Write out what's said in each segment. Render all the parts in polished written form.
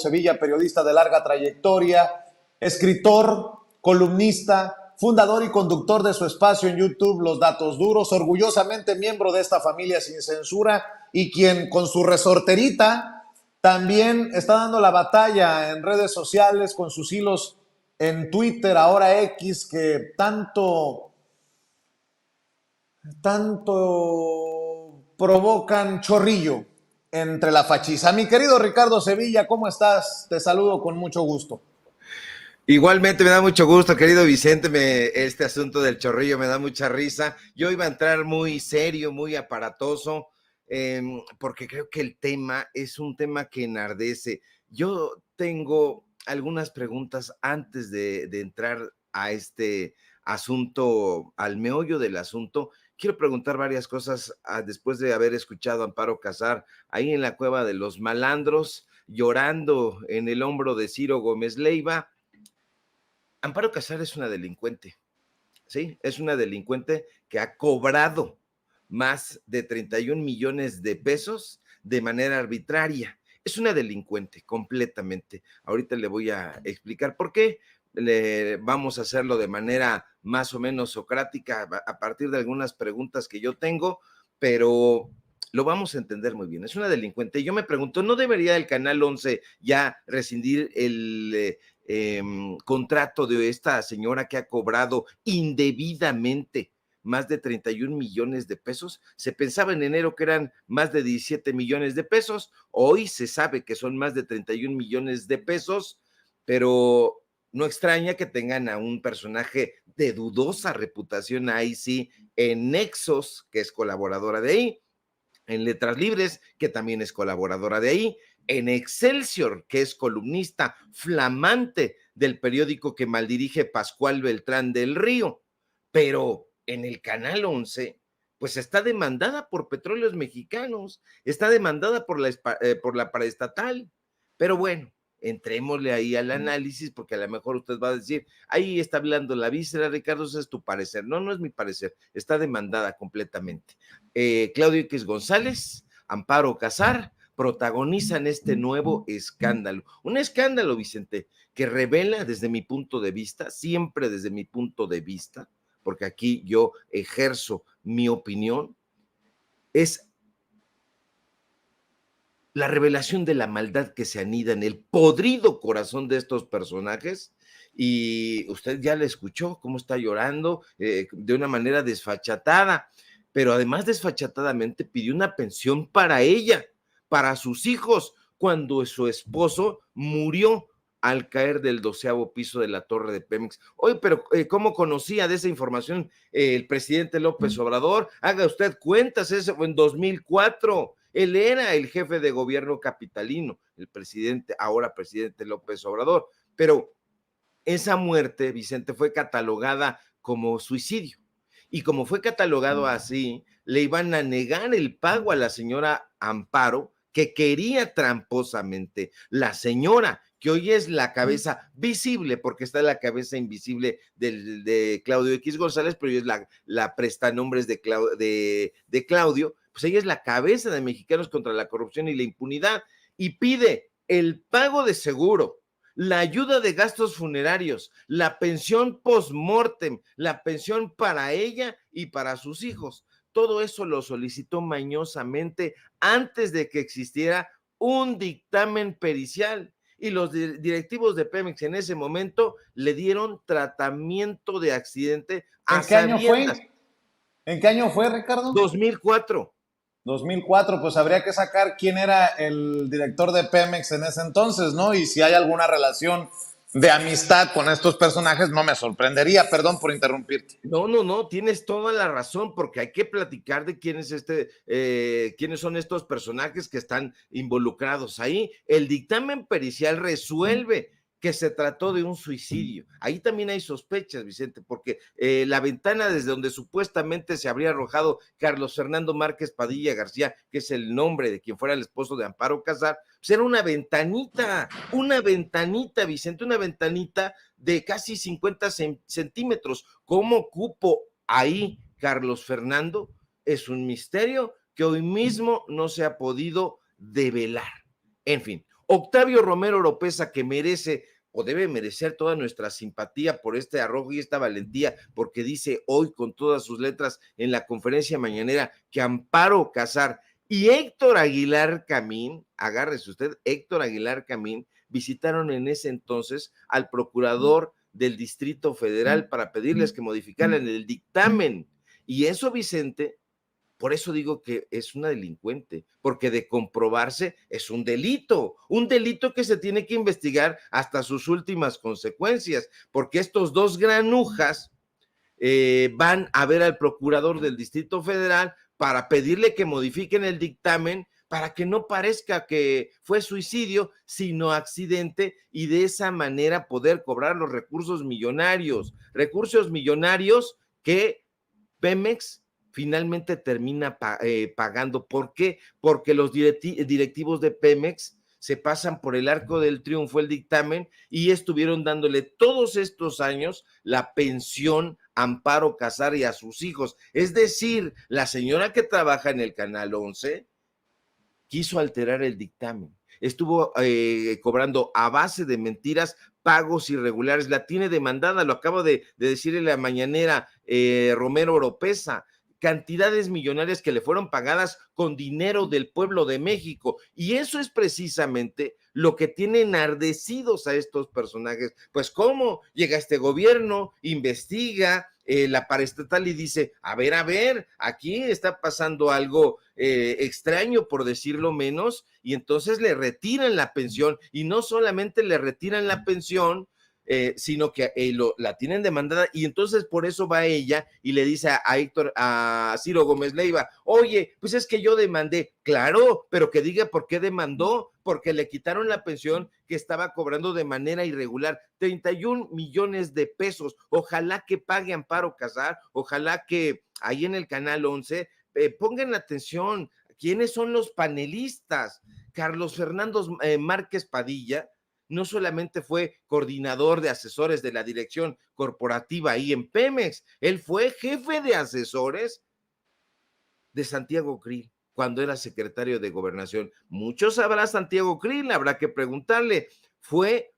Sevilla, periodista de larga trayectoria, escritor, columnista, fundador y conductor de su espacio en YouTube, Los Datos Duros, orgullosamente miembro de esta familia sin censura y quien con su resorterita también está dando la batalla en redes sociales con sus hilos en Twitter, ahora X, que tanto provocan chorrillo entre la fachiza. Mi querido Ricardo Sevilla, ¿cómo estás? Te saludo con mucho gusto. Igualmente me da mucho gusto, querido Vicente, este asunto del chorrillo me da mucha risa. Yo iba a entrar muy serio, muy aparatoso, porque creo que el tema es un tema que enardece. Yo tengo algunas preguntas antes de entrar a este asunto, al meollo del asunto. Quiero preguntar varias cosas después de haber escuchado a Amparo Casar ahí en la Cueva de los Malandros, llorando en el hombro de Ciro Gómez Leiva. Amparo Casar es una delincuente, ¿sí? Es una delincuente que ha cobrado más de 31 millones de pesos de manera arbitraria. Es una delincuente completamente. Ahorita le voy a explicar por qué. Vamos a hacerlo de manera más o menos socrática a partir de algunas preguntas que yo tengo, pero lo vamos a entender muy bien. Es una delincuente. Yo me pregunto, ¿no debería el Canal 11 ya rescindir el contrato de esta señora que ha cobrado indebidamente más de 31 millones de pesos? Se pensaba en enero que eran más de 17 millones de pesos, hoy se sabe que son más de 31 millones de pesos, pero no extraña que tengan a un personaje de dudosa reputación ahí sí, en Nexos, que es colaboradora de ahí, en Letras Libres, que también es colaboradora de ahí, en Excelsior, que es columnista flamante del periódico que maldirige Pascual Beltrán del Río, pero en el Canal 11, pues está demandada por Petróleos Mexicanos, está demandada por la paraestatal, pero bueno, entrémosle ahí al análisis, porque a lo mejor usted va a decir, ahí está hablando la víscera, Ricardo, ese es tu parecer. No, no es mi parecer, está demandada completamente. Claudio X González, Amparo Casar, protagonizan este nuevo escándalo. Un escándalo, Vicente, que revela desde mi punto de vista, siempre desde mi punto de vista, porque aquí yo ejerzo mi opinión, es la revelación de la maldad que se anida en el podrido corazón de estos personajes. Y usted ya le escuchó cómo está llorando de una manera desfachatada, pero además desfachatadamente pidió una pensión para ella, para sus hijos, cuando su esposo murió al caer del 12º piso de la torre de Pemex. Oye, pero ¿cómo conocía de esa información el presidente López Obrador? Haga usted cuentas, eso fue en 2004. Él era el jefe de gobierno capitalino, el presidente, ahora presidente López Obrador. Pero esa muerte, Vicente, fue catalogada como suicidio. Y como fue catalogado así, le iban a negar el pago a la señora Amparo, que quería tramposamente. La señora, que hoy es la cabeza visible, porque está la cabeza invisible de Claudio X González, pero ella es la prestanombres de Claudio, pues ella es la cabeza de Mexicanos contra la Corrupción y la Impunidad, y pide el pago de seguro, la ayuda de gastos funerarios, la pensión post-mortem, la pensión para ella y para sus hijos. Todo eso lo solicitó mañosamente antes de que existiera un dictamen pericial. Y los directivos de Pemex en ese momento le dieron tratamiento de accidente a sabiendas. ¿En qué año fue, Ricardo? 2004. 2004, pues habría que sacar quién era el director de Pemex en ese entonces, ¿no? Y si hay alguna relación de amistad con estos personajes, no me sorprendería, perdón por interrumpirte. No, tienes toda la razón, porque hay que platicar de quién es quiénes son estos personajes que están involucrados ahí. El dictamen pericial resuelve que se trató de un suicidio. Ahí también hay sospechas, Vicente, porque la ventana desde donde supuestamente se habría arrojado Carlos Fernando Márquez Padilla García, que es el nombre de quien fuera el esposo de Amparo Casar, pues era una ventanita, Vicente, una ventanita de casi 50 centímetros. ¿Cómo cupo ahí Carlos Fernando? Es un misterio que hoy mismo no se ha podido develar. En fin, Octavio Romero Oropesa, que merece o debe merecer toda nuestra simpatía por este arrojo y esta valentía, porque dice hoy con todas sus letras en la conferencia mañanera que Amparo Casar y Héctor Aguilar Camín, agárrese usted, Héctor Aguilar Camín, visitaron en ese entonces al procurador del Distrito Federal para pedirles que modificaran el dictamen. Y eso, Vicente, por eso digo que es una delincuente, porque de comprobarse es un delito que se tiene que investigar hasta sus últimas consecuencias, porque estos dos granujas van a ver al procurador del Distrito Federal para pedirle que modifiquen el dictamen para que no parezca que fue suicidio, sino accidente, y de esa manera poder cobrar los recursos millonarios que Pemex finalmente termina pagando. ¿Por qué? Porque los directivos de Pemex se pasan por el arco del triunfo el dictamen y estuvieron dándole todos estos años la pensión a Amparo Casar y a sus hijos. Es decir, la señora que trabaja en el Canal 11 quiso alterar el dictamen. Estuvo cobrando a base de mentiras pagos irregulares. La tiene demandada, lo acabo de decir en la mañanera Romero Oropesa. Cantidades millonarias que le fueron pagadas con dinero del pueblo de México. Y eso es precisamente lo que tiene enardecidos a estos personajes. Pues, ¿cómo llega este gobierno, investiga la paraestatal y dice, a ver, aquí está pasando algo extraño, por decirlo menos, y entonces le retiran la pensión, y no solamente le retiran la pensión, sino que la tienen demandada, y entonces por eso va ella y le dice a Ciro Gómez Leiva, oye, pues es que yo demandé. Claro, pero que diga por qué demandó, porque le quitaron la pensión que estaba cobrando de manera irregular, 31 millones de pesos. Ojalá que pague Amparo Casar, ojalá que ahí en el Canal 11 pongan atención, ¿quiénes son los panelistas? Carlos Fernando Márquez Padilla no solamente fue coordinador de asesores de la dirección corporativa ahí en Pemex, él fue jefe de asesores de Santiago Krill cuando era secretario de Gobernación. Muchos sabrá Santiago Krill, habrá que preguntarle. Fue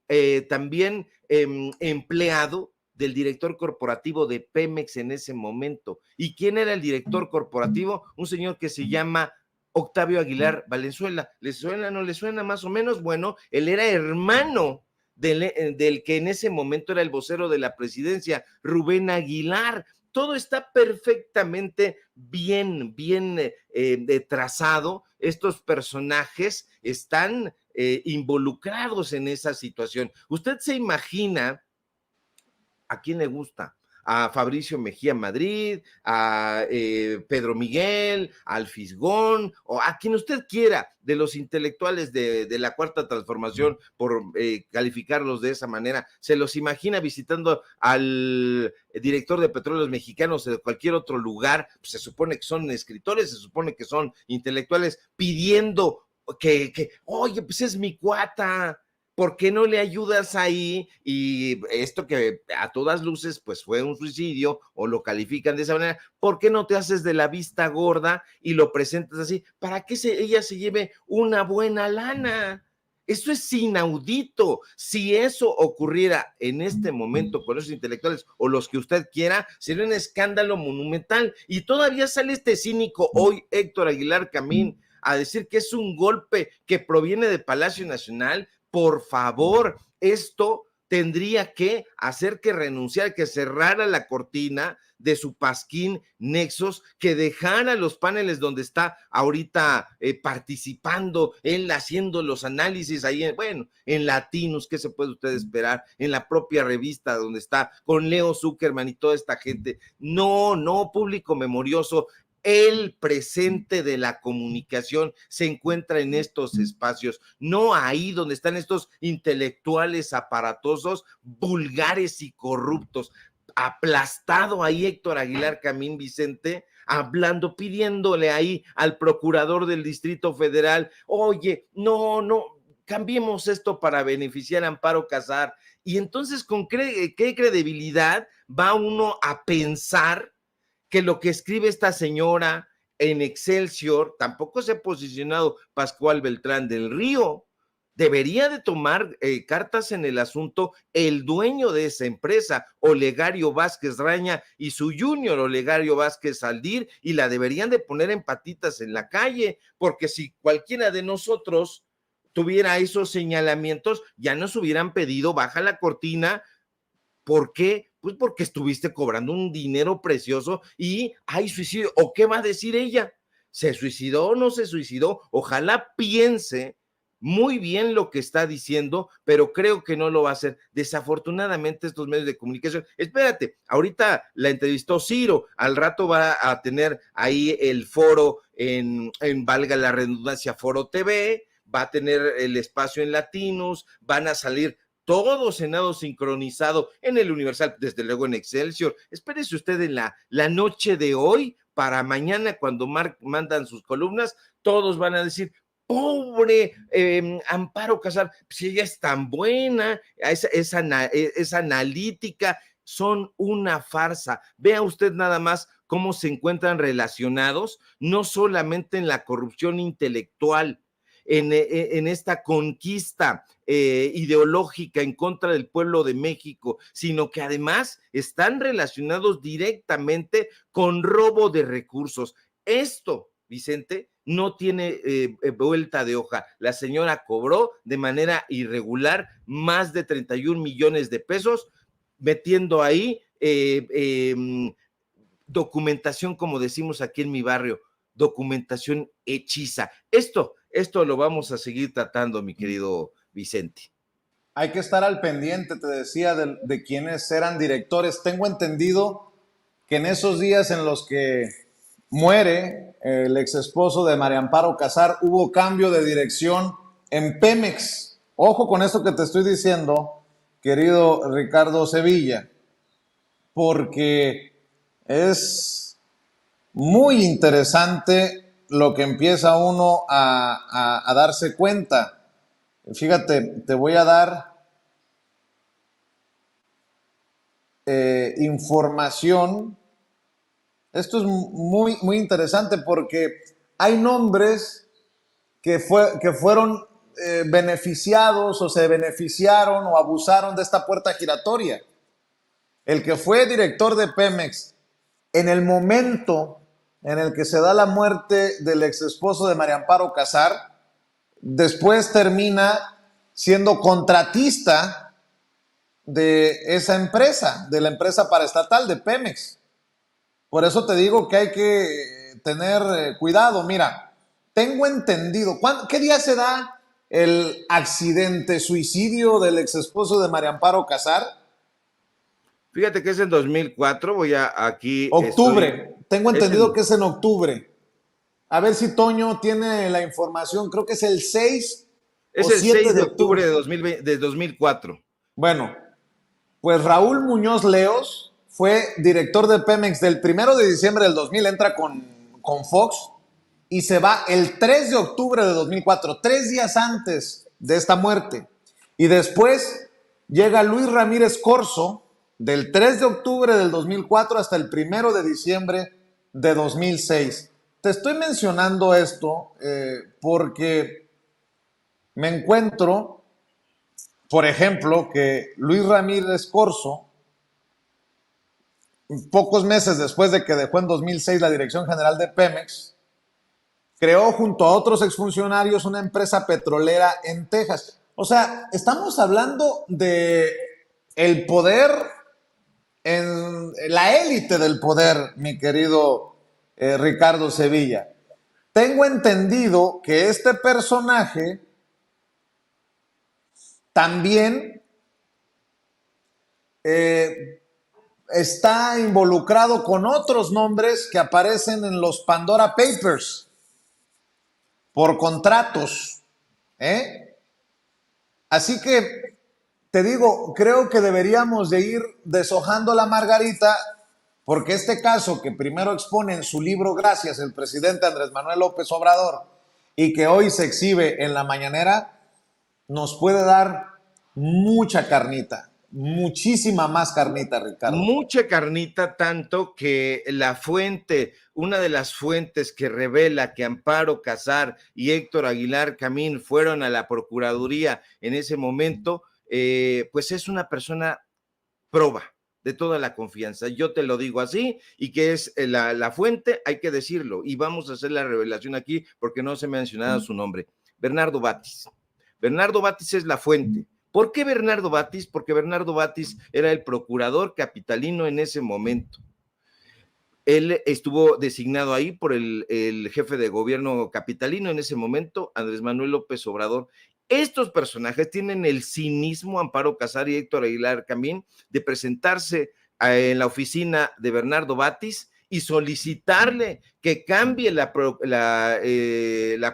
también empleado del director corporativo de Pemex en ese momento. ¿Y quién era el director corporativo? Un señor que se llama Octavio Aguilar Valenzuela. ¿Le suena, no le suena más o menos? Bueno, él era hermano del que en ese momento era el vocero de la presidencia, Rubén Aguilar. Todo está perfectamente bien trazado. Estos personajes están involucrados en esa situación. ¿Usted se imagina a quién le gusta? A Fabricio Mejía Madrid, a Pedro Miguel, al Fisgón, o a quien usted quiera de los intelectuales de la Cuarta Transformación, por calificarlos de esa manera. ¿Se los imagina visitando al director de Petróleos Mexicanos o de cualquier otro lugar? Pues se supone que son escritores, se supone que son intelectuales, pidiendo oye, pues es mi cuata, ¿por qué no le ayudas ahí? Y esto que a todas luces pues fue un suicidio o lo califican de esa manera, ¿por qué no te haces de la vista gorda y lo presentas así para que ella se lleve una buena lana? Eso es inaudito. Si eso ocurriera en este momento con esos intelectuales o los que usted quiera, sería un escándalo monumental. Y todavía sale este cínico hoy, Héctor Aguilar Camín, a decir que es un golpe que proviene de Palacio Nacional. Por favor, esto tendría que hacer que renunciara, que cerrara la cortina de su pasquín Nexos, que dejara los paneles donde está ahorita participando, él haciendo los análisis ahí, en Latinos, ¿qué se puede usted esperar? En la propia revista donde está con Leo Zuckerman y toda esta gente. No, público memorioso. El presente de la comunicación se encuentra en estos espacios, no ahí donde están estos intelectuales aparatosos, vulgares y corruptos. Aplastado ahí Héctor Aguilar Camín, Vicente, hablando, pidiéndole ahí al procurador del Distrito Federal, oye, no, cambiemos esto para beneficiar a Amparo Casar. Y entonces, ¿con qué credibilidad va uno a pensar que lo que escribe esta señora en Excelsior? Tampoco se ha posicionado Pascual Beltrán del Río, debería de tomar cartas en el asunto el dueño de esa empresa, Olegario Vázquez Raña, y su junior Olegario Vázquez Aldir, y la deberían de poner en patitas en la calle, porque si cualquiera de nosotros tuviera esos señalamientos, ya nos hubieran pedido baja la cortina. ¿Por qué? Pues porque estuviste cobrando un dinero precioso y hay suicidio. ¿O qué va a decir ella? ¿Se suicidó o no se suicidó? Ojalá piense muy bien lo que está diciendo, pero creo que no lo va a hacer. Desafortunadamente estos medios de comunicación, espérate, ahorita la entrevistó Ciro, al rato va a tener ahí el foro en valga la redundancia, Foro TV, va a tener el espacio en Latinos, van a salir todo Senado sincronizado en el Universal, desde luego en Excelsior. Espérese usted en la noche de hoy, para mañana cuando mandan sus columnas, todos van a decir, pobre Amparo Casar, si ella es tan buena, es analítica, son una farsa. Vea usted nada más cómo se encuentran relacionados, no solamente en la corrupción intelectual, en esta conquista ideológica en contra del pueblo de México, sino que además están relacionados directamente con robo de recursos. Esto, Vicente, no tiene vuelta de hoja. La señora cobró de manera irregular más de 31 millones de pesos, metiendo ahí documentación, como decimos aquí en mi barrio, documentación hechiza. Esto lo vamos a seguir tratando, mi querido Vicente. Hay que estar al pendiente, te decía, de quienes eran directores. Tengo entendido que en esos días en los que muere el ex esposo de María Amparo Casar, hubo cambio de dirección en Pemex. Ojo con esto que te estoy diciendo, querido Ricardo Sevilla, porque es muy interesante lo que empieza uno a darse cuenta. Fíjate, te voy a dar información. Esto es muy, muy interesante porque hay nombres que fueron beneficiados o se beneficiaron o abusaron de esta puerta giratoria. El que fue director de Pemex en el momento en el que se da la muerte del ex esposo de María Amparo Casar, después termina siendo contratista de esa empresa, de la empresa paraestatal de Pemex. Por eso te digo que hay que tener cuidado. Mira, tengo entendido, ¿qué día se da el accidente, suicidio del ex esposo de María Amparo Casar? Fíjate que es en 2004, voy a aquí. Octubre, tengo entendido que es en octubre. A ver si Toño tiene la información, creo que es el 6 es o el 7 6 de de octubre octubre de 2004. Bueno, pues Raúl Muñoz Leos fue director de Pemex del 1 de diciembre del 2000, entra con Fox y se va el 3 de octubre de 2004, 3 días antes de esta muerte. Y después llega Luis Ramírez Corzo del 3 de octubre del 2004 hasta el 1 de diciembre de 2006. Te estoy mencionando esto porque me encuentro, por ejemplo, que Luis Ramírez Corzo, pocos meses después de que dejó en 2006 la dirección general de Pemex, creó junto a otros exfuncionarios una empresa petrolera en Texas. O sea, estamos hablando de el poder, en la élite del poder, mi querido Ricardo Sevilla. Tengo entendido que este personaje también está involucrado con otros nombres que aparecen en los Pandora Papers por contratos. Así que te digo, creo que deberíamos de ir deshojando la margarita, porque este caso que primero expone en su libro Gracias el presidente Andrés Manuel López Obrador y que hoy se exhibe en la mañanera, nos puede dar mucha carnita, muchísima más carnita, Ricardo. Mucha carnita, tanto que la fuente, una de las fuentes que revela que Amparo Casar y Héctor Aguilar Camín fueron a la Procuraduría en ese momento, pues es una persona proba de toda la confianza. Yo te lo digo así, y que es la fuente, hay que decirlo, y vamos a hacer la revelación aquí porque no se ha mencionado su nombre. Bernardo Batis. Bernardo Batis es la fuente. ¿Por qué Bernardo Batis? Porque Bernardo Batis era el procurador capitalino en ese momento. Él estuvo designado ahí por el jefe de gobierno capitalino en ese momento, Andrés Manuel López Obrador. Estos personajes tienen el cinismo, Amparo Casar y Héctor Aguilar Camín, de presentarse en la oficina de Bernardo Batis y solicitarle que cambie la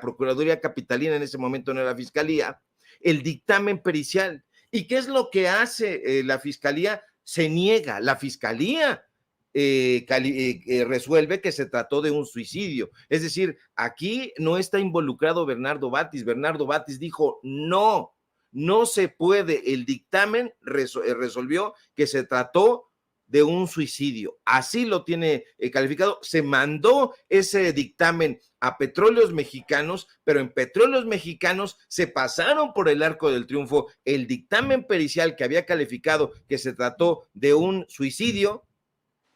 Procuraduría Capitalina, en ese momento no era la Fiscalía, el dictamen pericial. ¿Y qué es lo que hace la Fiscalía? Se niega. La Fiscalía resuelve que se trató de un suicidio. Es decir, aquí no está involucrado Bernardo Batis. Bernardo Batis dijo no, no se puede. El dictamen resolvió que se trató de un suicidio. Así lo tiene calificado. Se mandó ese dictamen a Petróleos Mexicanos, pero en Petróleos Mexicanos se pasaron por el arco del triunfo el dictamen pericial que había calificado que se trató de un suicidio.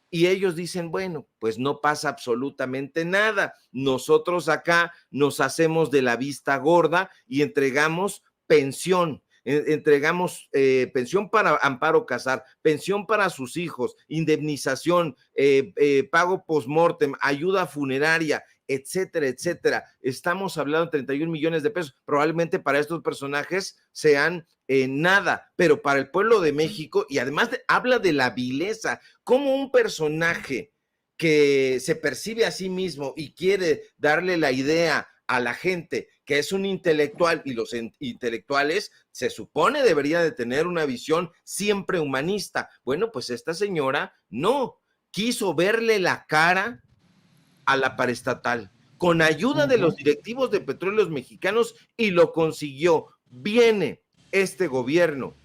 Y ellos dicen, bueno, pues no pasa absolutamente nada. Nosotros acá nos hacemos de la vista gorda y entregamos pensión. Entregamos pensión para Amparo Casar, pensión para sus hijos, indemnización, pago post-mortem, ayuda funeraria, etcétera, etcétera. Estamos hablando de 31 millones de pesos. Probablemente para estos personajes sean nada, pero para el pueblo de México, y además habla de la vileza, como un personaje que se percibe a sí mismo y quiere darle la idea a la gente que es un intelectual, y los intelectuales se supone debería de tener una visión siempre humanista. Bueno, pues esta señora no quiso verle la cara a la paraestatal con ayuda de los directivos de Petróleos Mexicanos, y lo consiguió. Viene este gobierno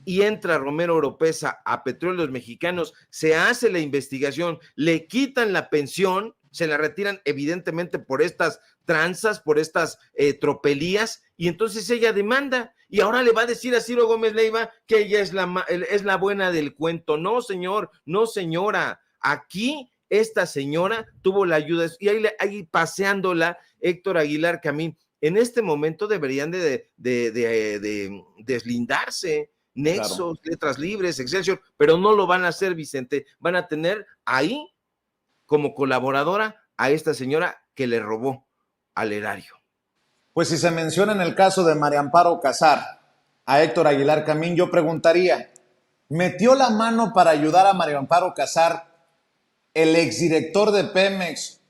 y entra Romero Oropesa a Petróleos Mexicanos, se hace la investigación, le quitan la pensión, se la retiran evidentemente por estas tranzas, por estas tropelías, y entonces ella demanda, y ahora le va a decir a Ciro Gómez Leiva que ella es la buena del cuento. No, señor, no, señora, aquí esta señora tuvo la ayuda, y ahí paseándola Héctor Aguilar Camín. En este momento deberían de deslindarse, Nexos, claro, Letras Libres, Excelsior, pero no lo van a hacer, Vicente. Van a tener ahí como colaboradora a esta señora que le robó al erario. Pues si se menciona en el caso de María Amparo Casar a Héctor Aguilar Camín, yo preguntaría, ¿metió la mano para ayudar a María Amparo Casar el exdirector de Pemex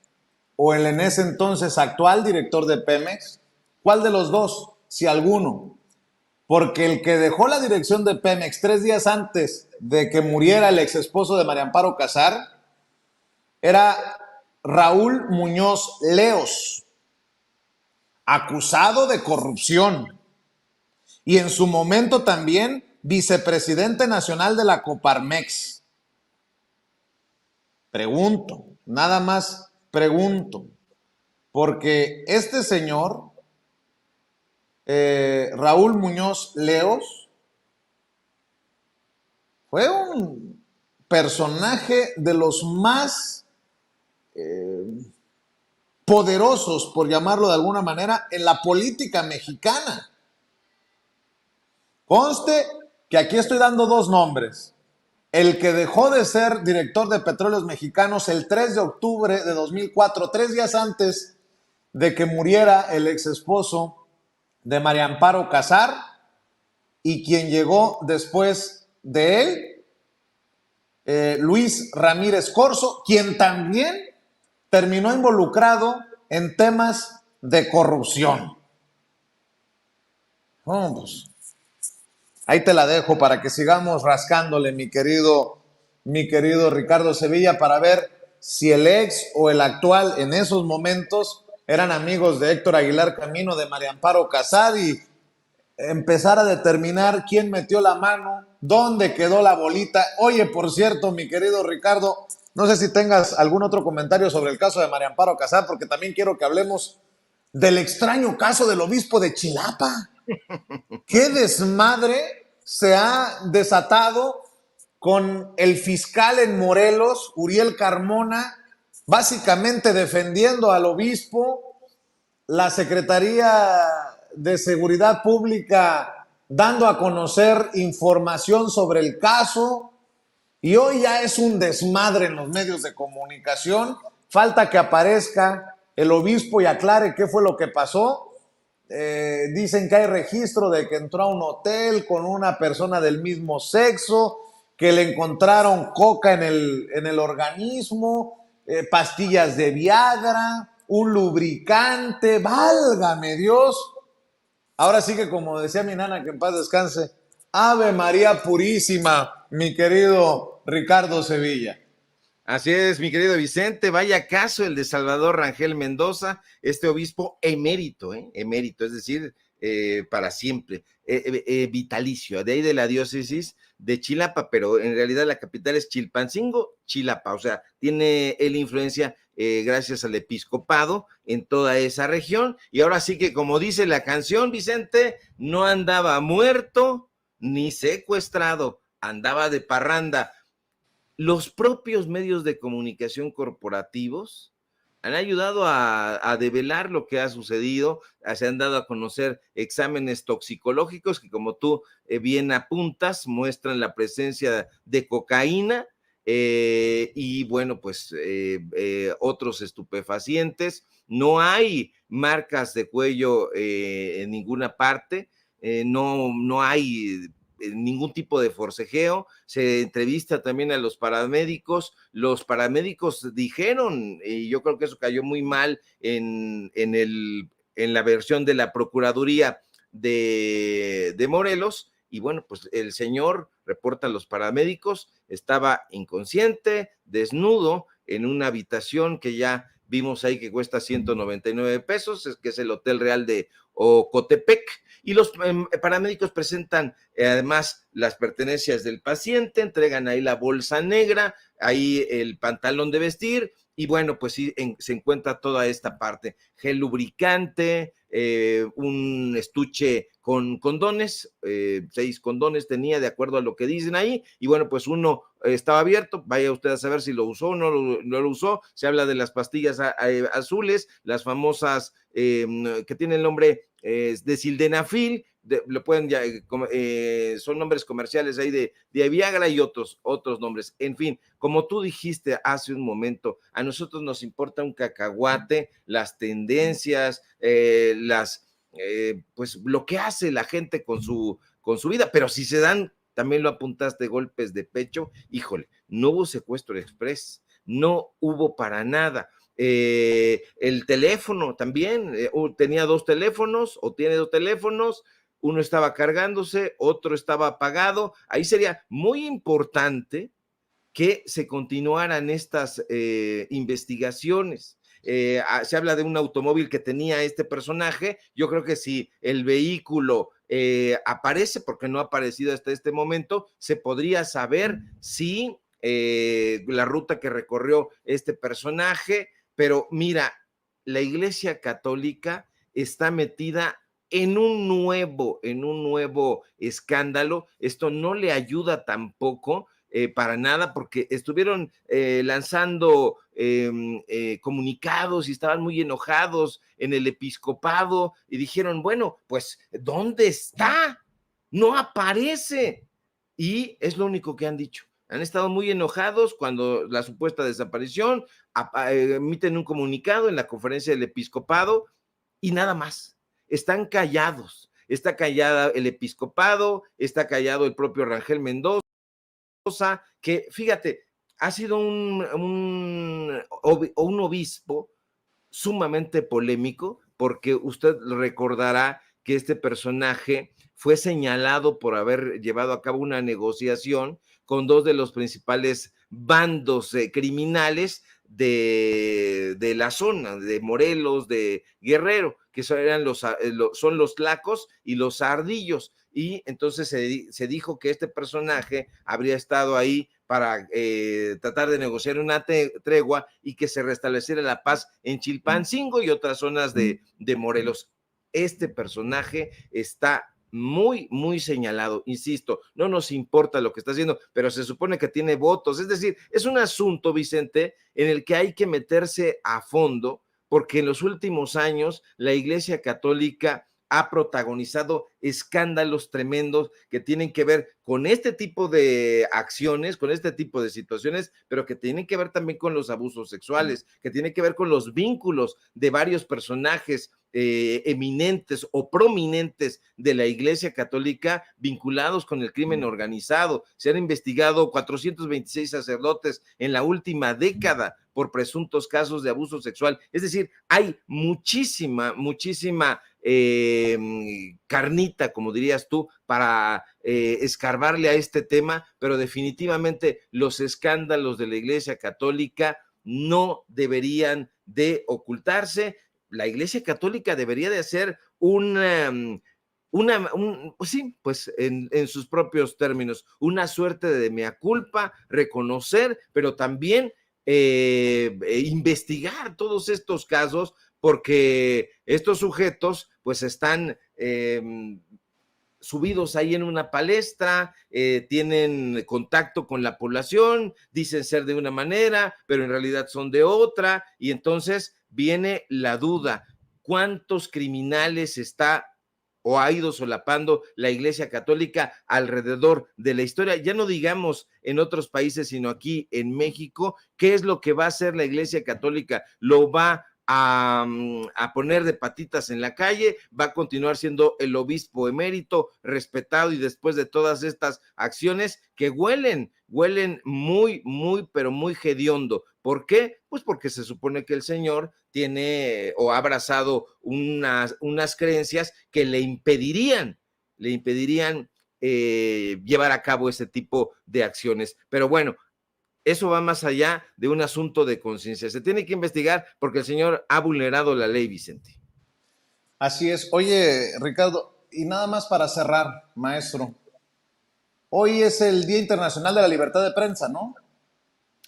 o el en ese entonces actual director de Pemex? ¿Cuál de los dos? Si alguno. Porque el que dejó la dirección de Pemex 3 días antes de que muriera el ex esposo de María Amparo Casar era Raúl Muñoz Leos, acusado de corrupción y en su momento también vicepresidente nacional de la Coparmex. Pregunto, nada más pregunto, porque este señor, Raúl Muñoz Leos, fue un personaje de los más poderosos, por llamarlo de alguna manera, en la política mexicana. Conste que aquí estoy dando dos nombres. El que dejó de ser director de Petróleos Mexicanos el 3 de octubre de 2004, 3 días antes de que muriera el ex esposo de María Amparo Casar, y quien llegó después de él, Luis Ramírez Corzo, quien también terminó involucrado en temas de corrupción. Pues, ahí te la dejo para que sigamos rascándole, mi querido Ricardo Sevilla, para ver si el ex o el actual en esos momentos eran amigos de Héctor Aguilar Camín, de María Amparo Casar, y empezar a determinar quién metió la mano, dónde quedó la bolita. Oye, por cierto, mi querido Ricardo, no sé si tengas algún otro comentario sobre el caso de María Amparo Casar, porque también quiero que hablemos del extraño caso del obispo de Chilapa. ¿Qué desmadre se ha desatado con el fiscal en Morelos, Uriel Carmona, básicamente defendiendo al obispo, la Secretaría de Seguridad Pública dando a conocer información sobre el caso, y hoy ya es un desmadre en los medios de comunicación? Falta que aparezca el obispo y aclare qué fue lo que pasó. Dicen que hay registro de que entró a un hotel con una persona del mismo sexo, que le encontraron coca en el organismo, pastillas de Viagra, un lubricante, válgame Dios. Ahora sí que, como decía mi nana, que en paz descanse, Ave María Purísima, mi querido Ricardo Sevilla. Así es, mi querido Vicente, vaya caso el de Salvador Rangel Mendoza, este obispo emérito, emérito, es decir, para siempre, vitalicio, de ahí de la diócesis de Chilapa, pero en realidad la capital es Chilpancingo, Chilapa, o sea, tiene él influencia gracias al episcopado en toda esa región, y ahora sí que como dice la canción, Vicente, no andaba muerto ni secuestrado, andaba de parranda. Los propios medios de comunicación corporativos han ayudado a develar lo que ha sucedido, se han dado a conocer exámenes toxicológicos que, como tú bien apuntas, muestran la presencia de cocaína y bueno, pues otros estupefacientes. No hay marcas de cuello en ninguna parte, no hay ningún tipo de forcejeo. Se entrevista también a los paramédicos dijeron, y yo creo que eso cayó muy mal en la versión de la Procuraduría de Morelos, y bueno, pues el señor, reportan los paramédicos, estaba inconsciente, desnudo, en una habitación que ya vimos ahí que cuesta 199 pesos, que es el Hotel Real de Ocotepec, y los paramédicos presentan además las pertenencias del paciente, entregan ahí la bolsa negra, ahí el pantalón de vestir, y bueno, pues sí, se encuentra toda esta parte, gel lubricante, un estuche con condones, 6 condones tenía de acuerdo a lo que dicen ahí, y bueno, pues uno estaba abierto, vaya usted a saber si lo usó o no lo usó. Se habla de las pastillas azules, las famosas que tienen el nombre de sildenafil, lo pueden ya, son nombres comerciales ahí de Viagra y otros nombres. En fin, como tú dijiste hace un momento, a nosotros nos importa un cacahuate, las tendencias, pues lo que hace la gente con su vida, pero si se dan, también lo apuntaste, golpes de pecho, híjole, no hubo secuestro express, no hubo para nada. El teléfono también, tenía 2 teléfonos o tiene 2 teléfonos, uno estaba cargándose, otro estaba apagado. Ahí sería muy importante que se continuaran estas investigaciones. Se habla de un automóvil que tenía este personaje. Yo creo que si el vehículo aparece, porque no ha aparecido hasta este momento, se podría saber si la ruta que recorrió este personaje. Pero mira, la Iglesia Católica está metida en un nuevo escándalo. Esto no le ayuda tampoco para nada, porque estuvieron lanzando comunicados y estaban muy enojados en el episcopado y dijeron, bueno, pues, ¿dónde está? No aparece. Y es lo único que han dicho. Han estado muy enojados cuando la supuesta desaparición, emiten un comunicado en la conferencia del episcopado y nada más. Están callados. Está callada el episcopado, está callado el propio Rangel Mendoza, que fíjate, ha sido un obispo sumamente polémico, porque usted recordará que este personaje fue señalado por haber llevado a cabo una negociación con 2 de los principales bandos criminales de la zona, de Morelos, de Guerrero. que son los tlacos y los ardillos. Y entonces se dijo que este personaje habría estado ahí para tratar de negociar una tregua y que se restableciera la paz en Chilpancingo y otras zonas de Morelos. Este personaje está muy, muy señalado, insisto, no nos importa lo que está haciendo, pero se supone que tiene votos, es decir, es un asunto, Vicente, en el que hay que meterse a fondo, porque en los últimos años la Iglesia Católica ha protagonizado escándalos tremendos que tienen que ver con este tipo de acciones, con este tipo de situaciones, pero que tienen que ver también con los abusos sexuales, que tienen que ver con los vínculos de varios personajes eminentes o prominentes de la Iglesia Católica vinculados con el crimen organizado. Se han investigado 426 sacerdotes en la última década por presuntos casos de abuso sexual. Es decir, hay muchísima carnita, como dirías tú, para escarbarle a este tema, pero definitivamente los escándalos de la Iglesia Católica no deberían de ocultarse. La Iglesia Católica debería de hacer sí, pues en sus propios términos, una suerte de mea culpa, reconocer, pero también investigar todos estos casos, porque estos sujetos pues están subidos ahí en una palestra, tienen contacto con la población, dicen ser de una manera, pero en realidad son de otra, y entonces viene la duda, ¿cuántos criminales está o ha ido solapando la Iglesia Católica alrededor de la historia? Ya no digamos en otros países, sino aquí en México. ¿Qué es lo que va a hacer la Iglesia Católica? ¿Lo va a poner de patitas en la calle? ¿Va a continuar siendo el obispo emérito, respetado, y después de todas estas acciones que huelen muy, pero muy hediondo? ¿Por qué? Pues porque se supone que el señor tiene o ha abrazado unas creencias que le impedirían llevar a cabo ese tipo de acciones. Pero bueno, eso va más allá de un asunto de conciencia. Se tiene que investigar porque el señor ha vulnerado la ley, Vicente. Así es. Oye, Ricardo, y nada más para cerrar, maestro. Hoy es el Día Internacional de la Libertad de Prensa, ¿no?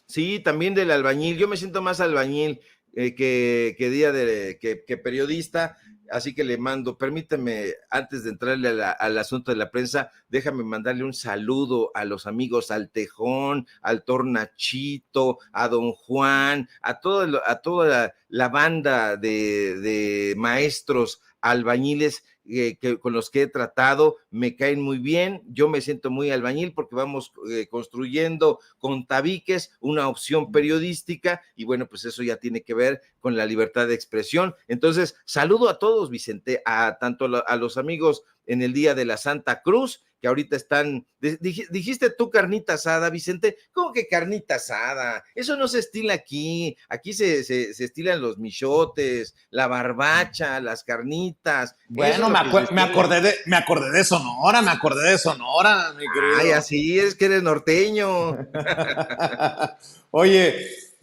Sí, también del albañil. Yo me siento más albañil que periodista, así que le mando, permíteme, antes de entrarle al asunto de la prensa, déjame mandarle un saludo a los amigos al Tejón, al Tornachito, a Don Juan, a toda la banda de maestros albañiles con los que he tratado, me caen muy bien. Yo me siento muy albañil porque vamos construyendo con tabiques una opción periodística, y bueno, pues eso ya tiene que ver con la libertad de expresión. Entonces, saludo a todos, Vicente, tanto a los amigos en el Día de la Santa Cruz, que ahorita están, dijiste tú carnita asada, Vicente. ¿Cómo que carnita asada? Eso no se estila aquí. Aquí se estilan los michotes, la barbacha, las carnitas. Bueno, me acordé de Sonora, mi querido. Ay, así es que eres norteño. Oye,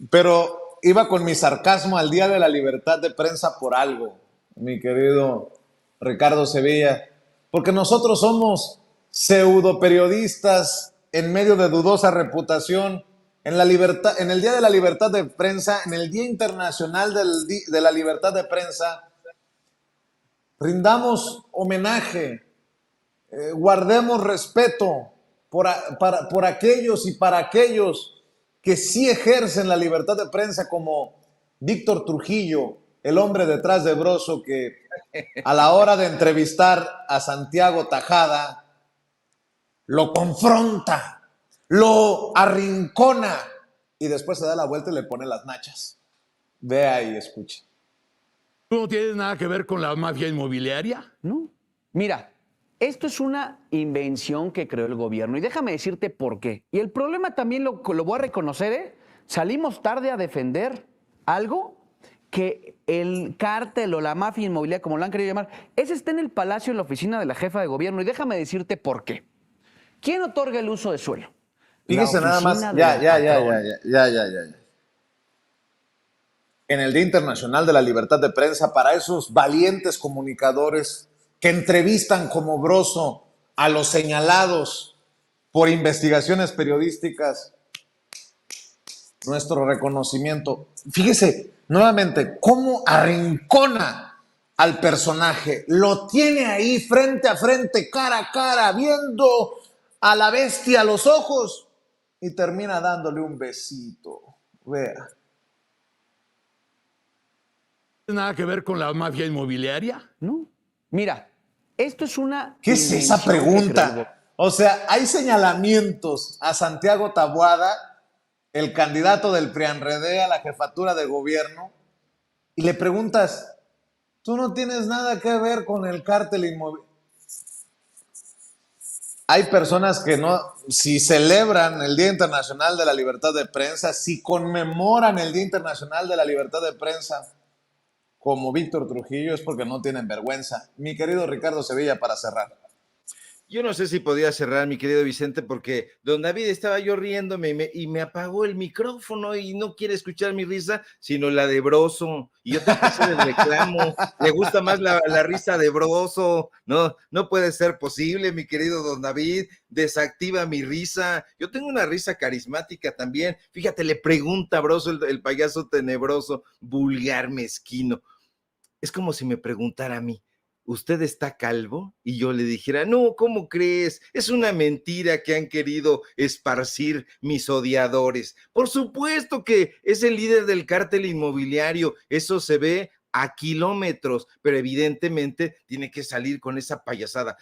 pero iba con mi sarcasmo al Día de la Libertad de Prensa por algo, mi querido Ricardo Sevilla, porque nosotros somos pseudo periodistas en medio de dudosa reputación. En el Día de la Libertad de Prensa, en el Día Internacional de la Libertad de Prensa, rindamos homenaje, guardemos respeto por aquellos y para aquellos que sí ejercen la libertad de prensa, como Víctor Trujillo, el hombre detrás de Broso, que a la hora de entrevistar a Santiago Tajada, lo confronta, lo arrincona y después se da la vuelta y le pone las nachas. Vea y escuche. ¿Tú no tienes nada que ver con la mafia inmobiliaria? No. Mira, esto es una invención que creó el gobierno y déjame decirte por qué. Y el problema también lo voy a reconocer, ¿eh? Salimos tarde a defender algo que el cártel o la mafia inmobiliaria, como lo han querido llamar, ese está en el palacio, en la oficina de la jefa de gobierno, y déjame decirte por qué. ¿Quién otorga el uso de suelo? Fíjese nada más, ya. en el Día Internacional de la Libertad de Prensa para esos valientes comunicadores que entrevistan como Broso a los señalados por investigaciones periodísticas. Nuestro reconocimiento. Fíjese nuevamente cómo arrincona al personaje, lo tiene ahí frente a frente, cara a cara, viendo a la bestia a los ojos y termina dándole un besito. Vea. ¿Tiene nada que ver con la mafia inmobiliaria? ¿No? Mira, esto es una... ¿Qué es esa invención que creó el pregunta? O sea, hay señalamientos a Santiago Taboada, el candidato del PRIANREDE a la jefatura de gobierno, y le preguntas, tú no tienes nada que ver con el cártel inmobiliario. Hay personas que no, si celebran el Día Internacional de la Libertad de Prensa, si conmemoran el Día Internacional de la Libertad de Prensa, como Víctor Trujillo, es porque no tienen vergüenza. Mi querido Ricardo Sevilla, para cerrar. Yo no sé si podía cerrar, mi querido Vicente, porque don David estaba yo riéndome y me apagó el micrófono y no quiere escuchar mi risa, sino la de Broso. Y yo tengo que hacer el reclamo. Le gusta más la risa de Broso. No, no puede ser posible, mi querido don David. Desactiva mi risa. Yo tengo una risa carismática también. Fíjate, le pregunta a Broso, el payaso tenebroso, vulgar, mezquino. Es como si me preguntara a mí, ¿usted está calvo? Y yo le dijera, no, ¿cómo crees? Es una mentira que han querido esparcir mis odiadores. Por supuesto que es el líder del cártel inmobiliario, eso se ve a kilómetros, pero evidentemente tiene que salir con esa payasada.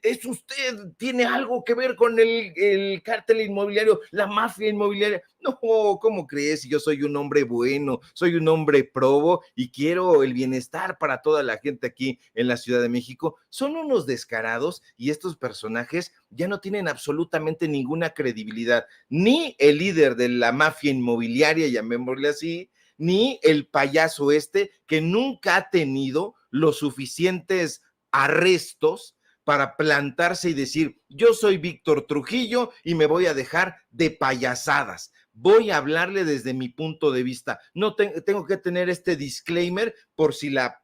¿Es usted, tiene algo que ver con el cártel inmobiliario, la mafia inmobiliaria? No, ¿cómo crees? Yo soy un hombre bueno, soy un hombre probo y quiero el bienestar para toda la gente aquí en la Ciudad de México. Son unos descarados y estos personajes ya no tienen absolutamente ninguna credibilidad. Ni el líder de la mafia inmobiliaria, llamémosle así, ni el payaso que nunca ha tenido los suficientes arrestos para plantarse y decir, yo soy Víctor Trujillo y me voy a dejar de payasadas. Voy a hablarle desde mi punto de vista. No tengo que tener este disclaimer por si la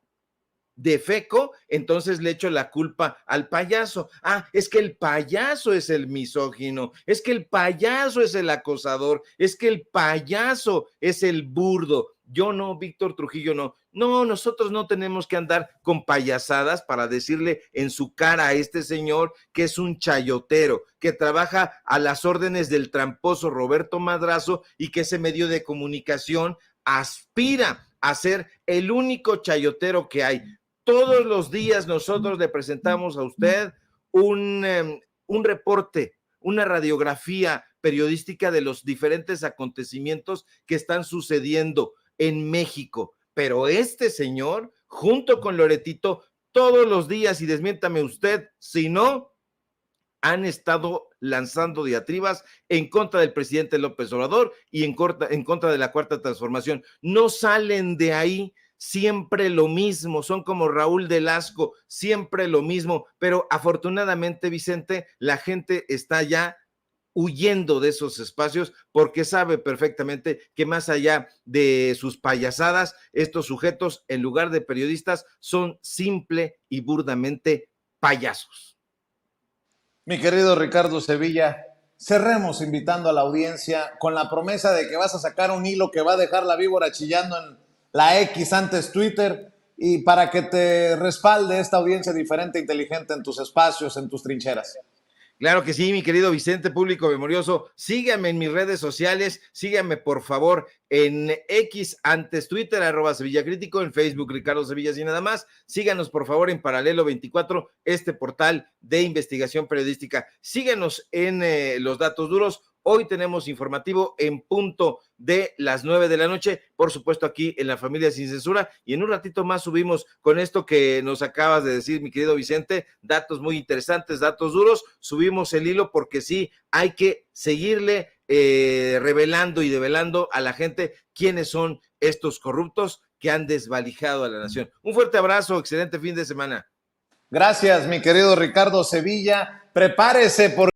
defeco, entonces le echo la culpa al payaso. Ah, es que el payaso es el misógino, es que el payaso es el acosador, es que el payaso es el burdo. Yo no, Víctor Trujillo no. No, nosotros no tenemos que andar con payasadas para decirle en su cara a este señor que es un chayotero, que trabaja a las órdenes del tramposo Roberto Madrazo y que ese medio de comunicación aspira a ser el único chayotero que hay. Todos los días nosotros le presentamos a usted un reporte, una radiografía periodística de los diferentes acontecimientos que están sucediendo en México. Pero este señor, junto con Loretito, todos los días, y desmiéntame usted, si no, han estado lanzando diatribas en contra del presidente López Obrador y en contra de la Cuarta Transformación. No salen de ahí. Siempre lo mismo, son como Raúl Velasco, siempre lo mismo, pero afortunadamente, Vicente, la gente está ya huyendo de esos espacios porque sabe perfectamente que más allá de sus payasadas, estos sujetos, en lugar de periodistas, son simple y burdamente payasos. Mi querido Ricardo Sevilla, cerremos invitando a la audiencia con la promesa de que vas a sacar un hilo que va a dejar la víbora chillando en la X antes Twitter, y para que te respalde esta audiencia diferente e inteligente en tus espacios, en tus trincheras. Claro que sí, mi querido Vicente, público memorioso. Síganme en mis redes sociales, síganme por favor en X antes Twitter, @SevillaCrítico, en Facebook Ricardo Sevilla y nada más. Síganos por favor en Paralelo 24, este portal de investigación periodística. Síganos en Los Datos Duros. Hoy tenemos informativo en punto de las 9 de la noche, por supuesto aquí en La Familia Sin Censura, y en un ratito más subimos con esto que nos acabas de decir, mi querido Vicente, datos muy interesantes, datos duros, subimos el hilo porque sí, hay que seguirle revelando y develando a la gente quiénes son estos corruptos que han desvalijado a la nación. Un fuerte abrazo, excelente fin de semana. Gracias, mi querido Ricardo Sevilla. Prepárese por